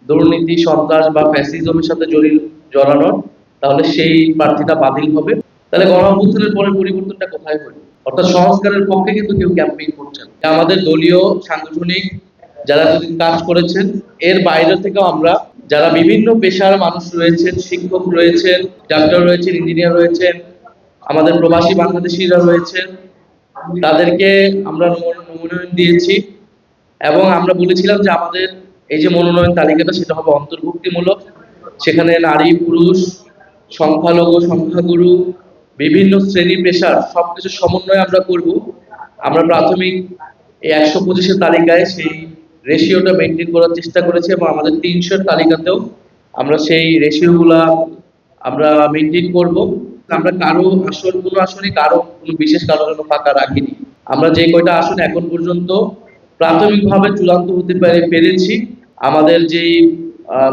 দুর্নীতি, সন্ত্রাস বা ফ্যাসিজমের সাথে জড়ানোর, তাহলে সেই প্রার্থীটা বাতিল হবে। তাহলে গণ অভ্যুত্থানের পরে পরিবর্তনটা কোথায় হলো? অর্থাৎ সংস্কারের পক্ষে কিন্তু কেউ ক্যাম্পেইন করছেন। আমাদের দলীয় সাংগঠনিক যারা যদি কাজ করেছেন, এর বাইরে থেকেও আমরা যারা বিভিন্ন পেশার মানুষ রয়েছেন, শিক্ষক রয়েছেন, ডাক্তার রয়েছেন, ইঞ্জিনিয়ার রয়েছেন, আমাদের প্রবাসী বাংলাদেশিরা রয়েছেন, তাদেরকে আমরা মনোনয়ন দিয়েছি এবং আমরা বলেছিলাম যে আমাদের এই যে মনোনয়ন তালিকাটা সেটা হবে অন্তর্ভুক্তিমূলক। সেখানে নারী, পুরুষ, সংখ্যালঘু, সংখ্যাগুরু, বিভিন্ন শ্রেণী পেশার সবকিছু সমন্বয় আমরা করব। আমরা প্রাথমিক এই 125-এর তালিকায় সেই রেশিওটা মেনটেন করার চেষ্টা করেছি এবং আমাদের 300-এর তালিকাতেও আমরা সেই রেশিওগুলা আমরা মেনটেন করব। আমরা কোনো আসনে কারো কোনো বিশেষ কারোর জন্য ফাঁকা রাখিনি। আমরা যে কয়টা আসন এখন পর্যন্ত প্রাথমিকভাবে চূড়ান্ত হতে পেরেছি, আমাদের যেই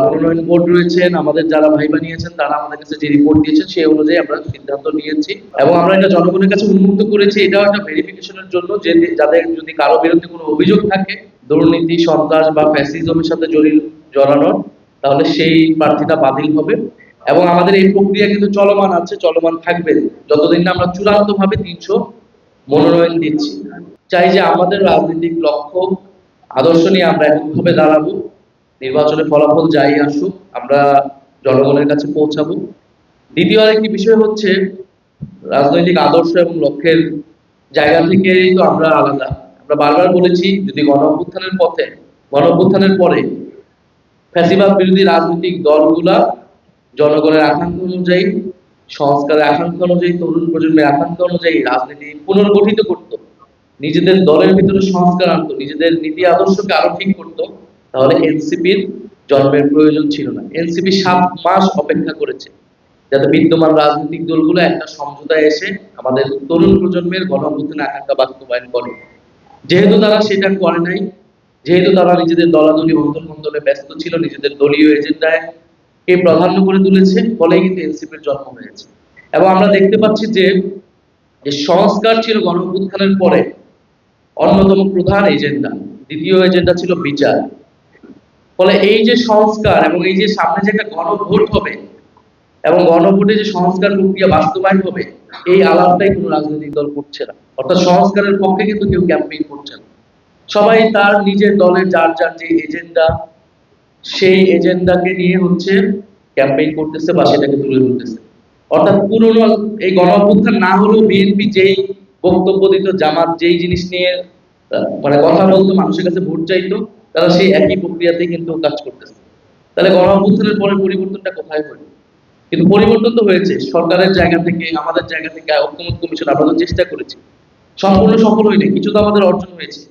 মনোনয়ন বোর্ড রয়েছেন, আমাদের যারা ভাইবা নিয়েছেন তারা আমাদের কাছে যে রিপোর্ট দিয়েছেন সেই অনুযায়ী আমরা সিদ্ধান্ত নিয়েছি এবং আমরা এটা জনগণের কাছে উন্মুক্ত করেছি। এটাও একটা ভেরিফিকেশনের জন্য যে যাদের যদি কারো বিরুদ্ধে কোনো অভিযোগ থাকে দুর্নীতি, সন্ত্রাস বা ফ্যাসিজমের সাথে জড়ানোর, তাহলে সেই প্রার্থীটা বাতিল হবে। এবং আমাদের এই প্রক্রিয়া কিন্তু চলমান আছে, চলমান থাকবে যতদিন না আমরা চূড়ান্তভাবে 300 মনোনয়ন দিচ্ছি। চাই যে আমাদের রাজনৈতিক লক্ষ্য আদর্শ নিয়ে আমরা এককভাবে দাঁড়াবো। নির্বাচনের ফলাফল যাই আসুক আমরা জনগণের কাছে পৌঁছাবো। দ্বিতীয় আরেকটি বিষয় হচ্ছে রাজনৈতিক আদর্শ এবং লক্ষ্যের জায়গা থেকেই তো আমরা আলাদা। আমরা বারবার বলেছি যদি গণ অভ্যুত্থানের পরে ফ্যাসিবাদ বিরোধী রাজনৈতিক দলগুলা জনগণের আকাঙ্ক্ষা অনুযায়ী, সংস্কারের আকাঙ্ক্ষা অনুযায়ী, তরুণ প্রজন্মের আকাঙ্ক্ষা অনুযায়ী রাজনীতি পুনর্গঠিত করত, নিজেদের দলের ভিতরে সংস্কার আনত, নিজেদের নীতি আদর্শকে আরো ঠিক করত, তাহলে এনসিপির জন্মের প্রয়োজন ছিল না। এনসিপি 7 মাস অপেক্ষা করেছে যাতে বিদ্যমান রাজনৈতিক দলগুলো একটা সমঝোতায় এসে আমাদের তরুণ প্রজন্মের গণ অভ্যুত্থানের আকাঙ্ক্ষা বাস্তবায়ন করে। যেহেতু তারা সেটা করে নাই, যেহেতু তারা নিজেদের দলাদলি অন্তর্মন্দলে ব্যস্ত ছিল, নিজেদের দলীয় এজেন্ডায় কে প্রাধান্য করে তুলেছে, ফলে কিন্তু এনসিপির জন্ম হয়েছে। এবং আমরা দেখতে পাচ্ছি যে সংস্কার ছিল গণ অভ্যুত্থানের পরে অন্যতম প্রধান এজেন্ডা। দ্বিতীয় এজেন্ডা ছিল বিচার। ফলে এই যে সংস্কার এবং এই যে সামনে যে একটা গণভোট হবে এবং গণভোটে যে সংস্কার প্রক্রিয়া বাস্তবায়ন হবে, এই আলাপটাই কোনো রাজনৈতিক দল করছে না। অর্থাৎ সংস্কারের পক্ষে কিন্তু কেউ ক্যাম্পেইন করছে না। সবাই তার নিজের দলের যার যার যে এজেন্ডা, সেই এজেন্ডাকে নিয়ে হচ্ছে ক্যাম্পেইন করতেছে বা সেটাকে তুলে ধরতেছে। অর্থাৎ পুরনো এই গণ অভ্যুত্থান না হলেও বিএনপি যেই বক্তব্য দিত, জামাত যেই জিনিস নিয়ে মানে কথা বলতো, মানুষের কাছে ভোট চাইতো, তারা সেই একই প্রক্রিয়াতেই কিন্তু কাজ করতেছে। তাহলে গণ অভ্যুত্থানের পরে পরিবর্তনটা কোথায় হলো? কিন্তু পরিবর্তন তো হয়েছে সরকারের জায়গা থেকে, আমাদের জায়গা থেকে। ঐক্যমত্য কমিশন আমরা তো চেষ্টা করেছি, সম্পূর্ণ সফল হয়নি, কিছু তো আমাদের অর্জন হয়েছে।